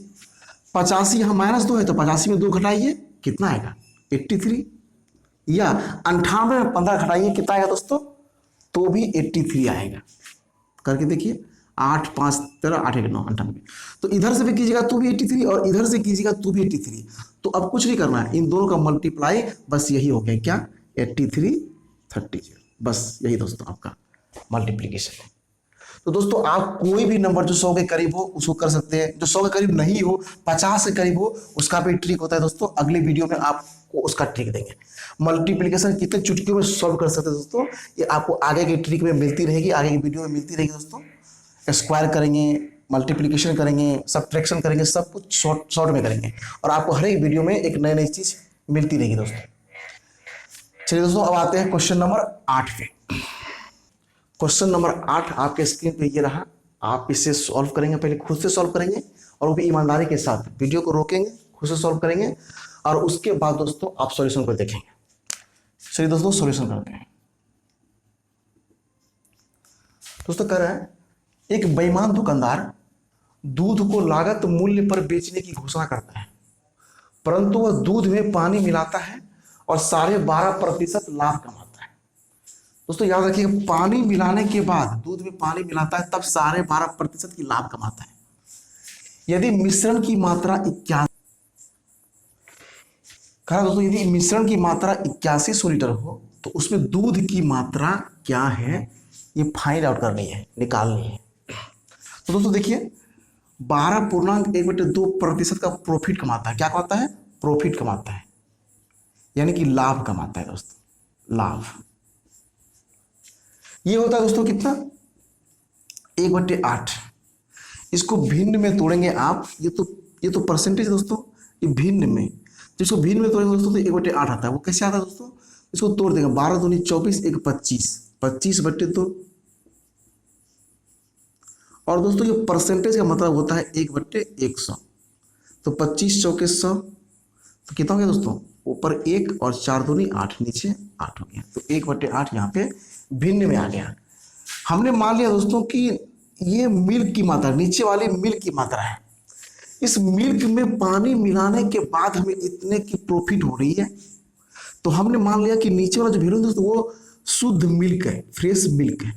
85 यहाँ -2 है, तो 85 में 2 घटाइए, कितना आएगा? 83। या 98 में 15 घटाइए, कितना आएगा दोस्तों? तो भी 83 आएगा। करके देखिए, 8 5 13 8 1 9 98। तो इधर से भी कीजिएगा तो भी 83, और इधर से कीजिएगा तो भी 83। तो अब कुछ नहीं करना है, इन दोनों का मल्टीप्लाई, बस यही हो गया, क्या? 83 30, बस यही दोस्तों आपका मल्टीप्लीकेशन है। तो दोस्तों आप कोई भी नंबर जो 100 के करीब हो उसको कर सकते हैं, जो 100 के करीब नहीं हो, 50 के करीब हो, उसका भी ट्रिक होता है दोस्तों। अगले वीडियो में आपको उसका ट्रिक देंगे। मल्टीप्लिकेशन कितने चुटकियों में सॉल्व कर सकते हैं दोस्तों, ये आपको आगे की ट्रिक में मिलती रहेगी, आगे की वीडियो में मिलती रहेगी दोस्तों। स्क्वायर करेंगे, मल्टीप्लिकेशन करेंगे, सब्ट्रैक्शन करेंगे, सब कुछ शॉर्ट में करेंगे, और आपको हर एक वीडियो में एक नई नई चीज मिलती रहेगी दोस्तों। चलिए दोस्तों, अब आते हैं क्वेश्चन नंबर 8 पे। क्वेश्चन नंबर 8 आपके स्क्रीन पे ये रहा, आप इसे सॉल्व करेंगे, पहले खुद से सॉल्व करेंगे, और वो भी ईमानदारी के साथ वीडियो को रोकेंगे, खुद से सॉल्व करेंगे, और उसके बाद दोस्तों आप सॉल्यूशन को देखेंगे। चलिए दोस्तों सॉल्यूशन करते हैं। दोस्तों कह रहा है, एक बेईमान दुकानदार दूध को लागत मूल्य पर बेचने की घोषणा करता है, परंतु वह दूध में पानी मिलाता है और 12.5% लाभ कमाता है। दोस्तों याद रखिए, पानी मिलाने के बाद, दूध में पानी मिलाता है तब 12.5% की लाभ कमाता है। यदि मिश्रण की मात्रा 81, कहा दोस्तों यदि मिश्रण की मात्रा 8100 लीटर हो तो उसमें दूध की मात्रा क्या है, ये फाइंड आउट करनी है, निकालनी है। तो दोस्तों देखिए, 12.1/2% का प्रॉफिट कमाता है। क्या कमाता है? प्रॉफिट कमाता है, यानी कि लाभ कमाता है दोस्तों, लाभ। ये होता है दोस्तों कितना? 1/8। इसको भिन्न में तोड़ेंगे आप, ये तो परसेंटेज दोस्तों, ये भिन्न में, जिसको भिन्न में तोड़ेंगे दोस्तों तो 1/8 आता है। वो कैसे आता है दोस्तों? इसको तोड़ देंगे, 12 दूनी 24, 1 25, 25/2। और दोस्तों ये परसेंटेज का मतलब होता है 1/100, तो 25 चौके 100, तो कितना हो गया दोस्तों? ऊपर 1 और 4 दूनी 8, नीचे 8 हो गया, तो 1/8 यहाँ पे भिन्न में आ गया। हमने मान लिया दोस्तों कि ये मिल्क की मात्रा, नीचे वाली मिल्क की मात्रा है। इस मिल्क में पानी मिलाने के बाद हमें इतने की प्रॉफिट हो रही है, तो हमने मान लिया कि नीचे वाला जो वैल्यू है दोस्तों वो शुद्ध मिल्क है, फ्रेश मिल्क है,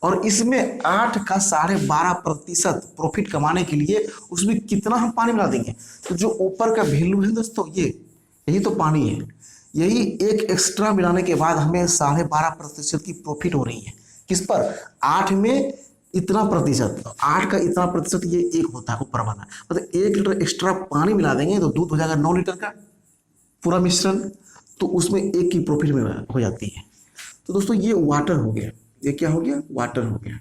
और इसमें 8 का 12.5% प्रॉफिट कमाने के लिए उसमें कितना हम पानी मिला देंगे। तो जो ऊपर का वैल्यू है दोस्तों, यही तो पानी है, यही एक एक्स्ट्रा मिलाने के बाद हमें 12.5% की प्रॉफिट हो रही है। किस पर? 8 में इतना प्रतिशत, 8 का इतना प्रतिशत, ये 1 होता है ऊपर वाला, मतलब 1 लीटर एक्स्ट्रा पानी मिला देंगे तो दूध हो जाएगा 9 लीटर का पूरा मिश्रण, तो उसमें 1 की प्रॉफिट में हो जाती है। तो दोस्तों ये वाटर हो गया, ये क्या हो गया? वाटर हो गया।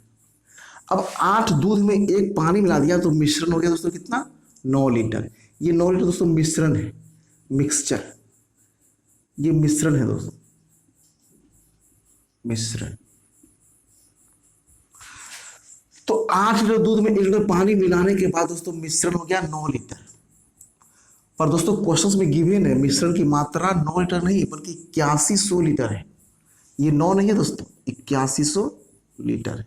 अब 8 दूध में 1 पानी मिला दिया तो मिश्रण हो गया दोस्तों कितना? 9 लीटर। ये 9 लीटर दोस्तों मिश्रण है, मिक्सचर, ये मिश्रण है दोस्तों, मिश्रण। तो 8 लीटर दूध में 1 लीटर पानी मिलाने के बाद दोस्तों मिश्रण हो गया 9 लीटर। पर दोस्तों क्वेश्चन में गिवन है मिश्रण की मात्रा 9 लीटर नहीं बल्कि 8100 लीटर है। ये 9 नहीं है दोस्तों, 8100 लीटर है।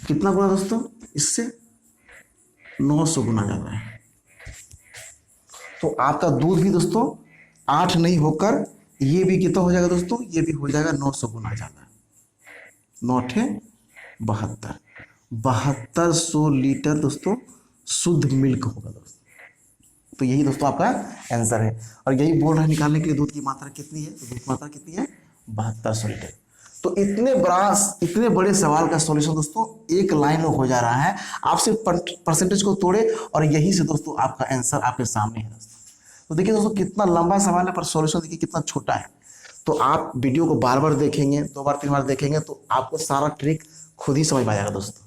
कितना गुना दोस्तों? इससे 900 गुना ज्यादा है। तो आपका दूध भी दोस्तों 8 नहीं होकर ये भी कितना हो जाएगा दोस्तों, ये भी हो जाएगा 900 गुना ज़्यादा, 9×8 = 72, 7200 लीटर दोस्तों शुद्ध मिल्क होगा दोस्तों। तो यही दोस्तों आपका आंसर है, और यही बोल रहे हैं निकालने के लिए दूध की मात्रा कितनी है, तो दूध की मात्रा कितनी है 7200 लीटर। तो इतने बड़े सवाल का सॉल्यूशन दोस्तों एक लाइन में हो जा रहा है, आप सिर्फ परसेंटेज को तोड़े और यही से दोस्तों आपका आंसर आपके सामने है दोस्तों। तो देखिए दोस्तों कितना लंबा सवाल है पर सॉल्यूशन देखिए कितना छोटा है। तो आप वीडियो को बार बार देखेंगे, 2 बार 3 बार देखेंगे तो आपको सारा ट्रिक खुद ही समझ में आ जाएगा दोस्तों।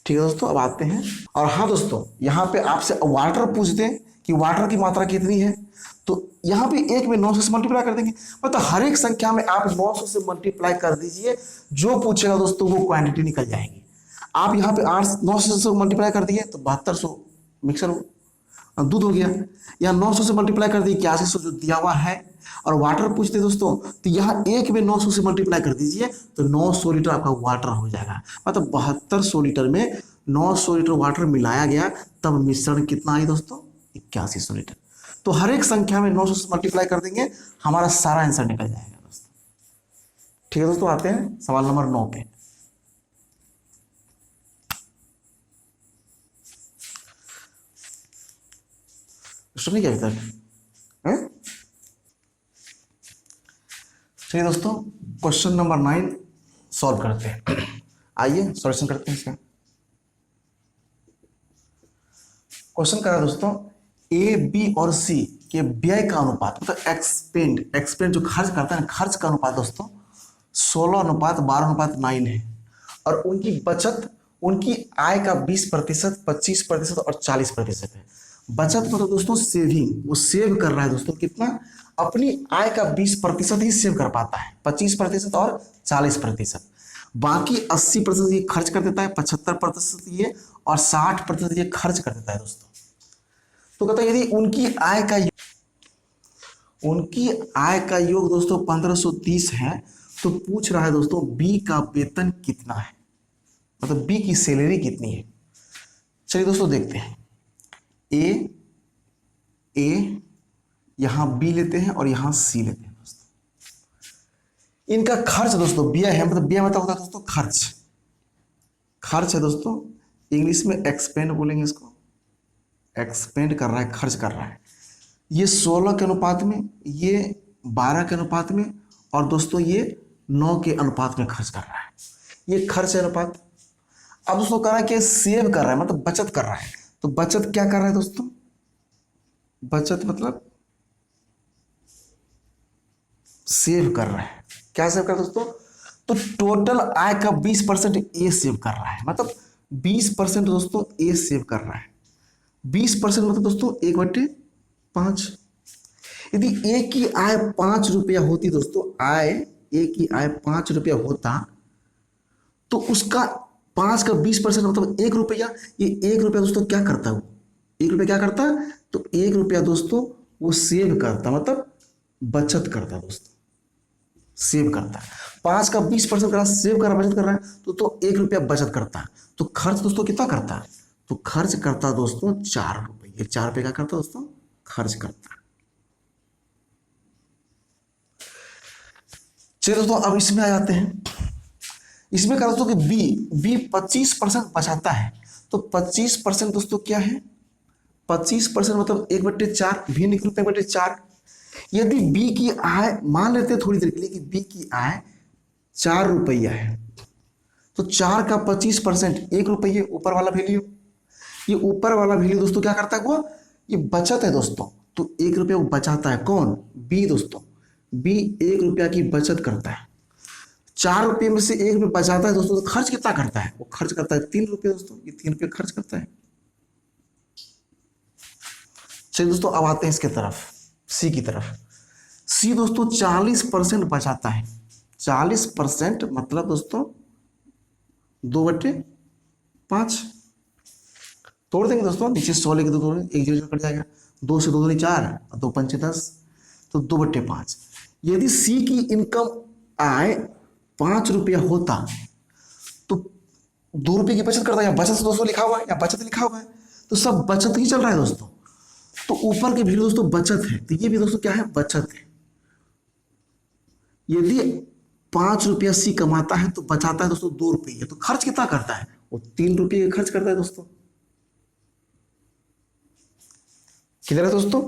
ठीक है दोस्तों, अब आते हैं, और हाँ दोस्तों यहाँ पे आपसे वाटर पूछते हैं कि वाटर की मात्रा कितनी है, तो यहाँ पे एक में 900 से मल्टीप्लाई कर देंगे, मतलब हर एक संख्या में आप 900 से मल्टीप्लाई कर दीजिए, जो पूछेगा दोस्तों वो क्वांटिटी निकल जाएगी। आप यहाँ पे 900 से मल्टीप्लाई कर दिए तो 7200 मिक्सर दूध हो गया, यहाँ 900 से मल्टीप्लाई कर दिए 8100 जो दिया हुआ है, और वाटर पूछते दोस्तों तो यहाँ एक में 900 से मल्टीप्लाई कर दीजिए तो 900 लीटर आपका वाटर हो जाएगा, मतलब 7200 लीटर में 900 लीटर वाटर मिलाया गया, तब मिश्रण कितना आई दोस्तों 8100 लीटर। तो हर एक संख्या में 900 से मल्टीप्लाई कर देंगे, हमारा सारा आंसर निकल जाएगा दोस्तों। ठीक है दोस्तों, आते हैं सवाल नंबर 9 पे। नहीं क्या अभी तक? चलिए दोस्तों क्वेश्चन नंबर 9 सॉल्व करते हैं। आइए सॉल्यूशन करते हैं इसका। क्वेश्चन करा दोस्तों, ए बी और सी के व्यय का अनुपात, मतलब एक्सपेंड जो खर्च करता है, खर्च का अनुपात दोस्तों 16:12:9 है, और उनकी बचत, उनकी आय का 20%, 25% और 40% है। बचत मतलब दोस्तों सेविंग, वो सेव कर रहा है दोस्तों कितना, अपनी आय का 20% ही सेव कर पाता है, 25% और 40%, बाकी 80% ये खर्च कर देता है, 75% ये और 60% ये खर्च कर देता है दोस्तों। तो कहता है यदि उनकी आय का योग दोस्तों 1530 है, तो पूछ रहा है दोस्तों बी का वेतन कितना है, मतलब बी की सैलरी कितनी है। चलिए दोस्तों देखते हैं, ए यहां बी लेते हैं और यहां सी लेते हैं दोस्तों। इनका खर्च दोस्तों व्यय है, मतलब व्यय मतलब होता है दोस्तों खर्च है दोस्तों, इंग्लिश में एक्सपेंड बोलेंगे इसको, एक्सपेंड कर रहा है, खर्च कर रहा है। ये 16 के अनुपात में, ये 12 के अनुपात में, और दोस्तों ये 9 के अनुपात में खर्च कर रहा है, ये खर्च अनुपात। अब दोस्तों कह रहा है कि सेव कर रहा है, मतलब बचत कर रहा है। तो बचत क्या कर रहा है दोस्तों, बचत मतलब सेव कर रहा है। क्या सेव कर रहा है दोस्तों, तो टोटल आय का 20% ए सेव कर रहा है, मतलब 20% दोस्तों ए सेव कर रहा है। 20% मतलब दोस्तों 1/5। यदि ए की आय 5 रुपया होती दोस्तों, ए की आय 5 रुपया होता, तो उसका 5 का 20% मतलब 1 रुपया, ये 1 रुपया दोस्तों क्या करता है, 1 रुपया क्या करता है, तो 1 रुपया दोस्तों वो सेव करता, मतलब बचत करता दोस्तों, सेव करता है। 5 का 20% कर रहा है, सेव कर रहा है, बचत कर रहा है, तो 1 रुपया बचत करता है। तो खर्च दोस्तों कितना करता है, तो खर्च करता दोस्तों 4 रुपये। 4 रुपये क्या करता दोस्तों, खर्च करता है। चलिए दोस्तों अब इसमें आ जाते हैं। इसमें क्या दोस्तों कि बी 25% बचाता है, तो 25% दोस्तों क्या है, 25% मतलब 1/4, भी निकलता है 1/4। यदि बी की आय, मान लेते हैं थोड़ी देर के लिए कि बी की आय 4 रुपया है, तो 4 का 25% 1 रुपये, ऊपर वाला वैल्यू, ये ऊपर वाला वैल्यू दोस्तों क्या करता है, वो ये बचत है दोस्तों, तो 1 रुपया वो बचाता है। कौन, बी दोस्तों, बी 1 रुपया की बचत करता है। 4 रुपये में से 1 रुपये बचाता है दोस्तों, तो खर्च कितना करता है, वो खर्च करता है 3 रुपये दोस्तों, ये 3 रुपये खर्च करता है। चलिए दोस्तों अब आते हैं इसके तरफ, सी की तरफ। सी दोस्तों 40% बचाता है, 40% मतलब दोस्तों 2/5। तोड़ देंगे दोस्तों, नीचे 100 लेके 2 तोड़, 1 0 कट जाएगा, 2 से 2 दूनी 4 और 2 पंचे 10, तो 2/5। यदि सी की इनकम आय 5 रुपया होता, तो 2 रुपये की बचत करता है, या बचत दोस्तों लिखा हुआ है, या बचत लिखा हुआ है, तो सब बचत ही चल रहा है दोस्तों। तो ऊपर की वैल्यू दोस्तों बचत है, तो ये भी दोस्तों क्या है, बचत है। यदि 5 रुपया सी कमाता है तो बचाता है दोस्तों 2 रुपये, तो खर्च कितना करता है? वो 3 रुपये खर्च करता है दोस्तों। किधर है दोस्तों?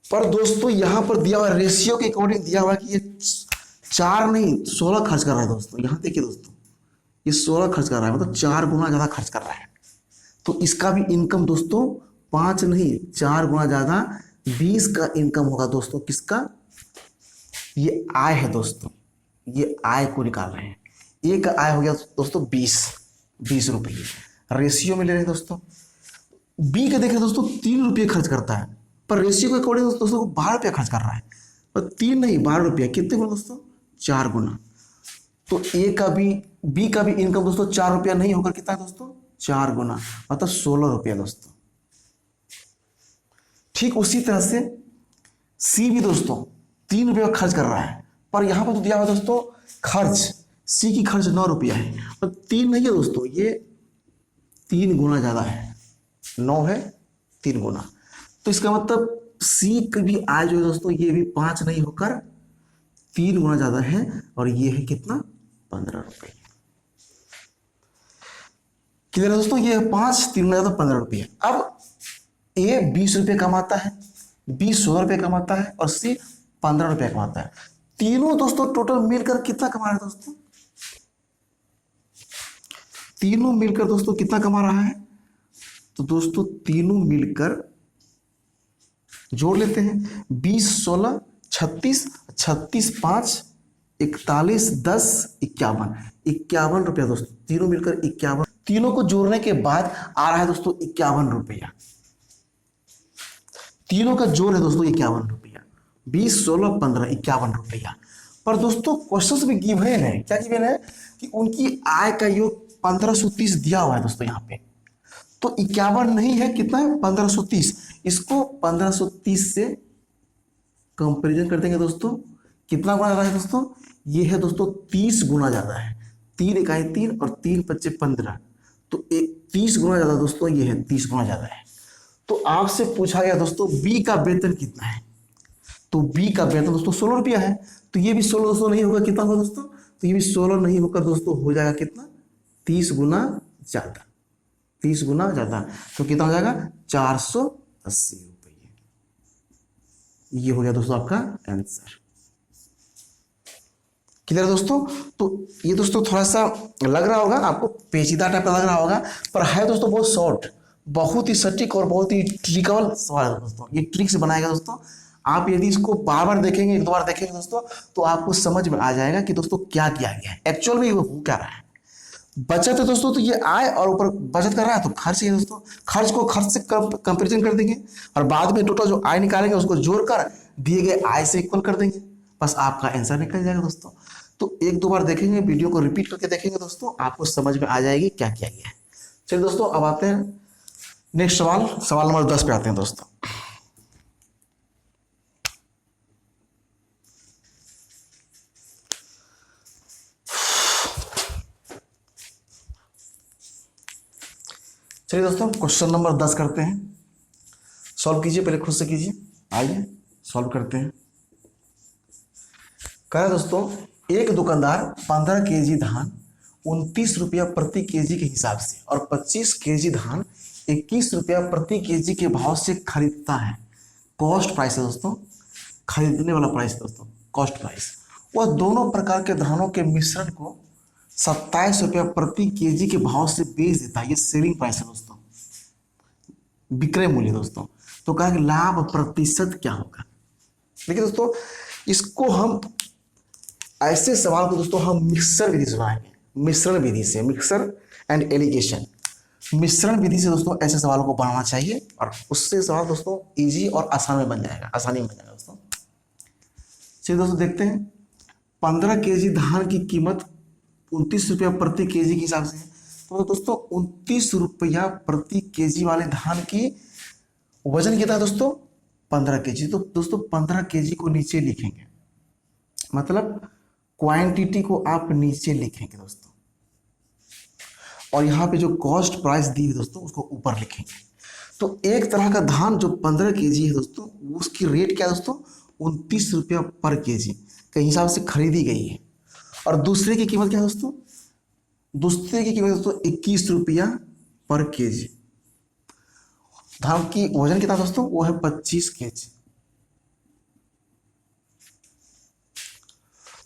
पर दोस्तों यहां पर दिया हुआ रेशियो के अकॉर्डिंग दिया हुआ कि ये 4 नहीं 16 खर्च कर रहा है दोस्तों। यहां देखिए दोस्तों, ये 16 खर्च कर रहा है, मतलब 4 गुना ज्यादा खर्च कर रहा है। तो इसका भी इनकम दोस्तों 5 नहीं 4 गुना ज्यादा 20 का इनकम होगा दोस्तों। किसका? ये आय है दोस्तों, ये आय को निकाल रहे हैं। ए का आय हो गया दोस्तों 20 रुपये, रेशियो में ले रहे हैं दोस्तों। बी का देख रहे हैं दोस्तों 3 रुपये खर्च करता है, पर रेशियो के अकॉर्डिंग दोस्तों 12 रुपया खर्च कर रहा है। और 3 नहीं 12 रुपया, कितने गुना दोस्तों? 4 गुना। तो ए का भी बी का भी इनकम दोस्तों 4 रुपया नहीं होकर कितना है दोस्तों? 4 गुना, मतलब 16 रुपया दोस्तों। ठीक उसी तरह से सी भी दोस्तों 3 रुपये का खर्च कर रहा है, पर यहां पर तो दिया हुआ दोस्तों खर्च, सी की खर्च 9 रुपया है, और 3 नहीं है दोस्तों, ये 3 गुना ज्यादा है। 9 है 3 गुना, तो इसका मतलब सी की भी आय जो है दोस्तों ये भी 5 नहीं होकर 3 गुना ज्यादा है, और ये है कितना? 15 रुपये। किधर है दोस्तों? ये 5 3 गुना ज्यादा 15 रुपये। अब ए 20 रुपये कमाता है, बी 16 रुपये कमाता है, और सी 15 रुपये कमाता है। तीनों दोस्तों टोटल मिलकर कितना कमा रहे हैं दोस्तों? तीनों मिलकर दोस्तों कितना कमा रहा है? तो दोस्तों तीनों मिलकर जोड़ लेते हैं, 20 16 36, 36 5 41 10 51, 51 रुपया दोस्तों। तीनों मिलकर 51, तीनों को जोड़ने के बाद आ रहा है दोस्तों 51 रुपया। तीनों का जोड़ है दोस्तों 51 रुपया, 20 16 15 51 रुपया। पर दोस्तों क्वेश्चन में गिवन है, क्या गिवन है? कि उनकी आय का योग 1530 दिया हुआ है दोस्तों। यहाँ पे तो 51 नहीं है, कितना है? 1530। इसको 1530 से कंपेरिजन कर देंगे दोस्तों, कितना गुना ज्यादा है दोस्तों? ये है दोस्तों 30 गुना ज्यादा है। 3 इकाई 3 और 3 पच्चे 15, तो 30 गुना ज्यादा दोस्तों, ये है 30 गुना ज्यादा है। तो आपसे पूछा गया दोस्तों बी का वेतन कितना है, तो बी का वेतन दोस्तों 16 रुपया है, तो ये भी 16 दोस्तों नहीं होगा, कितना होगा दोस्तों? तो ये भी 16 नहीं होकर दोस्तों हो जाएगा कितना? 30 गुना ज्यादा, 30 गुना ज्यादा। तो कितना हो जाएगा? 480 रुपये। ये हो गया दोस्तों आपका आंसर। क्लियर दोस्तों? तो ये दोस्तों थोड़ा सा लग रहा होगा आपको, पेचीदा टाइप का लग रहा होगा, पर है दोस्तों बहुत शॉर्ट, बहुत ही सटीक और बहुत ही ट्रिकल सवाल है दोस्तों। ये ट्रिक से बनाएगा दोस्तों। आप यदि इसको बार बार देखेंगे, 1 2 बार देखेंगे दोस्तों, तो आपको समझ में आ जाएगा कि दोस्तों क्या किया गया है, एक्चुअल में वो हो क्या रहा है। बचत है दोस्तों, तो ये आय और ऊपर बचत कर रहा है तो खर्च है दोस्तों। खर्च को खर्च से कंपेरिजन कर देंगे, और बाद में टोटल जो आय निकालेंगे उसको जोड़कर दिए गए आय से इक्वल कर देंगे, बस आपका आंसर निकल जाएगा दोस्तों। तो 1 2 बार देखेंगे, वीडियो को रिपीट करके देखेंगे दोस्तों, आपको समझ में आ जाएगी क्या किया गया है। चलिए दोस्तों अब आते हैं नेक्स्ट सवाल, सवाल नंबर 10 पे आते हैं दोस्तों। चलिए दोस्तों क्वेश्चन नंबर 10 करते हैं, सॉल्व कीजिए, पहले खुद से कीजिए, आइए सॉल्व करते हैं। कहा दोस्तों एक दुकानदार 15 केजी धान 29 रुपया प्रति केजी के हिसाब से और 25 केजी धान 21 रुपया प्रति केजी के भाव से खरीदता है। कॉस्ट प्राइस है दोस्तों, खरीदने वाला प्राइस दोस्तों, कॉस्ट प्राइस। वह दोनों प्रकार के धानों के मिश्रण को 27 रुपया प्रति केजी के भाव से बेच देता है। ये सेलिंग प्राइस है दोस्तों, विक्रय मूल्य दोस्तों। तो कहा कि लाभ प्रतिशत क्या होगा। देखिए दोस्तों इसको हम ऐसे सवाल को दोस्तों हम मिक्सर विधि से बनाएंगे, मिश्रण विधि से, मिक्सर एंड एलिगेशन, मिश्रण विधि से दोस्तों ऐसे सवालों को बनाना चाहिए, और उससे सवाल दोस्तों इजी और आसान में बन जाएगा, आसानी में बन जाएगा दोस्तों। चलिए दोस्तों देखते हैं, 15 केजी धान की कीमत 29 रुपया प्रति केजी के हिसाब से है। तो दोस्तों 29 रुपया प्रति केजी वाले धान की वजन कितना है दोस्तों? 15 केजी। तो दोस्तों 15 केजी को नीचे लिखेंगे, मतलब क्वांटिटी को आप नीचे लिखेंगे दोस्तों, और यहाँ पे जो कॉस्ट प्राइस दी है दोस्तों उसको ऊपर लिखेंगे। तो एक तरह का धान जो 15 केजी है दोस्तों, उसकी रेट क्या है दोस्तों? ₹29 पर केजी के हिसाब से खरीदी गई है। और दूसरे की कीमत क्या है दोस्तों? दूसरे की कीमत दोस्तों ₹21 पर केजी। धान की वजन कितना दोस्तों? वो है 25 केजी।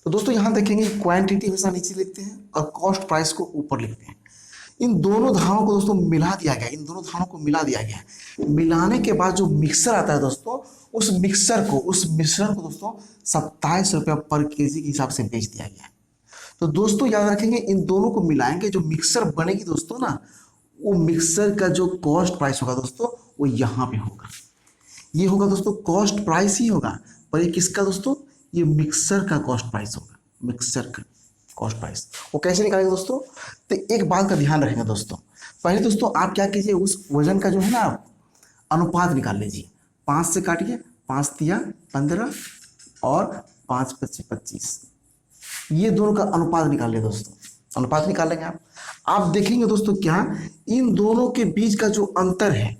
तो दोस्तों यहां देखेंगे क्वांटिटी हमेशा नीचे लिखते हैं और कॉस्ट प्राइस को ऊपर लिखते हैं। इन दोनों धानों को दोस्तों मिला दिया गया, इन दोनों धानों को मिला दिया गया। मिलाने के बाद जो मिक्सर आता है दोस्तों, उस मिश्रण को दोस्तों ₹27 पर केजी के हिसाब से बेच दिया गया। तो दोस्तों याद रखेंगे, इन दोनों को मिलाएंगे, जो मिक्सर बनेगी दोस्तों ना, वो मिक्सर का जो कॉस्ट प्राइस होगा दोस्तों, वो यहाँ पे होगा। ये होगा दोस्तों कॉस्ट प्राइस ही होगा, पर ये किसका दोस्तों? ये मिक्सर का कॉस्ट प्राइस होगा, मिक्सर का कॉस्ट प्राइस। वो कैसे निकालेंगे दोस्तों? तो एक बात का ध्यान रखेंगे दोस्तों। पहले दोस्तों आप क्या कीजिए, उस वजन का जो है ना अनुपात निकाल लीजिए। 5 से काटिए, 5 तिया 15 और 5 पच्चीस 25, ये दोनों का अनुपात निकाल लिया दोस्तों। अनुपात निकाल लेंगे आप देखेंगे दोस्तों क्या, इन दोनों के बीच का जो अंतर है,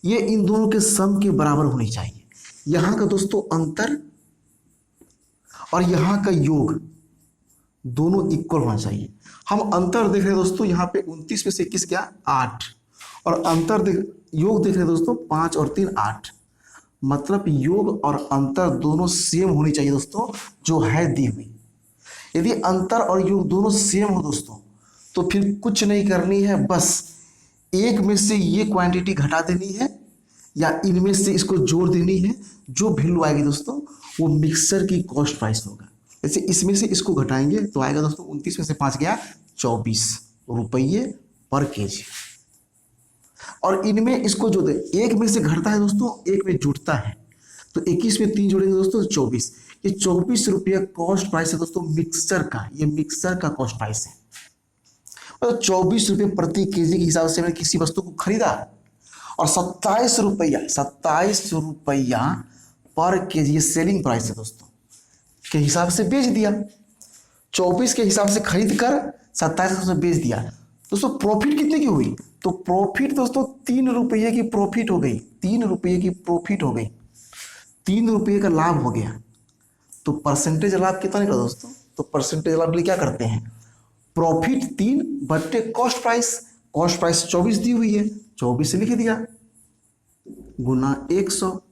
ये इन दोनों के सम के बराबर होनी चाहिए। यहाँ का दोस्तों अंतर और यहाँ का योग दोनों इक्वल होना चाहिए। हम अंतर देख रहे हैं दोस्तों, यहाँ पे 29 में से 21 क्या? 8। और योग देख रहे हैं दोस्तों, 5 और 3 8। मतलब योग और अंतर दोनों सेम होनी चाहिए दोस्तों, जो है दी हुई। यदि अंतर और योग दोनों सेम हो दोस्तों, तो फिर कुछ नहीं करनी है, बस एक में से ये क्वांटिटी घटा देनी है या इनमें से इसको जोड़ देनी है। जो वैल्यू आएगी दोस्तों, वो मिक्सर की कॉस्ट प्राइस होगा। जैसे इसमें से इसको घटाएंगे तो आएगा दोस्तों 29 में से 5 गया ₹24 पर केजी। और इनमें इसको जो दे, एक में से घटता है दोस्तों, एक में जुड़ता है, तो 21 में 3 जोड़ेंगे दोस्तों 24। ये ₹24 कॉस्ट प्राइस है दोस्तों मिक्सर का, ये मिक्सर का कॉस्ट प्राइस है। तो ₹24 प्रति केजी के हिसाब से मैंने किसी वस्तु को खरीदा और ₹27 पर केजी, ये सेलिंग प्राइस है दोस्तों, के हिसाब से बेच दिया। 24 के हिसाब से खरीद कर 27 में बेच दिया दोस्तों। प्रॉफिट कितने की हुई? तो प्रॉफिट दोस्तों ₹3 की प्रॉफिट हो गई, ₹3 की प्रॉफिट हो गई, ₹3 का लाभ हो गया। तो परसेंटेज लाभ कितना निकला दोस्तों? तो परसेंटेज लाभ के लिए क्या करते हैं, प्रॉफिट 3 बट्टे कॉस्ट प्राइस। कॉस्ट प्राइस 24 दी हुई है, 24 लिख दिया गुना 100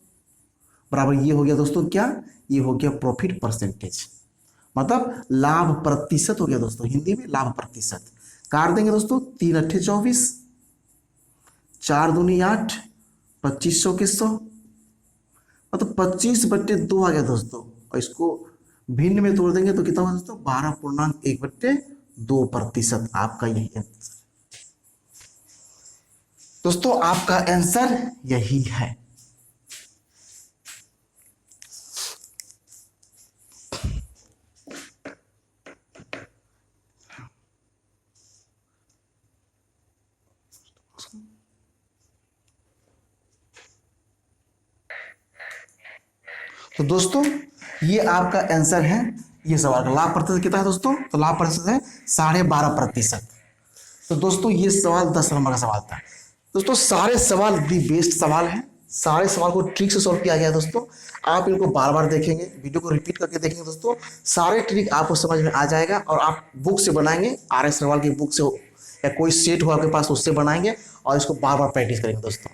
बराबर ये हो गया दोस्तों क्या? ये हो गया प्रॉफिट परसेंटेज, मतलब लाभ प्रतिशत हो गया दोस्तों, हिंदी में लाभ प्रतिशत। काट देंगे दोस्तों, 3 अट्ठे 24, 4 दूनी 8, 2500 के 100, मतलब 25/2 आ गया दोस्तों। और इसको भिन्न में तोड़ देंगे तो कितना होगा दोस्तों? 12.1/2%। आपका यही आंसर दोस्तों, आपका आंसर यही है। तो दोस्तों ये आपका आंसर है। ये सवाल का लाभ प्रतिशत कितना है दोस्तों? तो लाभ प्रतिशत है 12.5%। तो दोस्तों ये सवाल 10 नंबर का सवाल था दोस्तों। सारे सवाल दी बेस्ट सवाल है, सारे सवाल को ट्रिक से सॉल्व किया गया है दोस्तों। आप इनको बार बार देखेंगे, वीडियो को रिपीट करके देखेंगे दोस्तों, सारे ट्रिक आपको समझ में आ जाएगा। और आप बुक से बनाएंगे, RS अग्रवाल की बुक से हो या कोई सेट हो आपके पास, उससे बनाएंगे और इसको बार बार प्रैक्टिस करेंगे दोस्तों।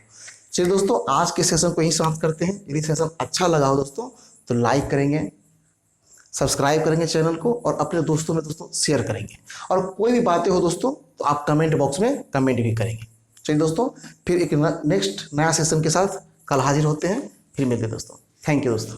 चलिए दोस्तों, आज के सेशन को यहीं समाप्त करते हैं। यदि सेशन अच्छा लगा हो दोस्तों तो लाइक करेंगे, सब्सक्राइब करेंगे चैनल को और अपने दोस्तों में दोस्तों शेयर करेंगे। और कोई भी बातें हो दोस्तों तो आप कमेंट बॉक्स में कमेंट भी करेंगे। चलिए दोस्तों, फिर एक नेक्स्ट नया सेशन के साथ कल हाजिर होते हैं, फिर मिलते हैं दोस्तों। थैंक यू दोस्तों।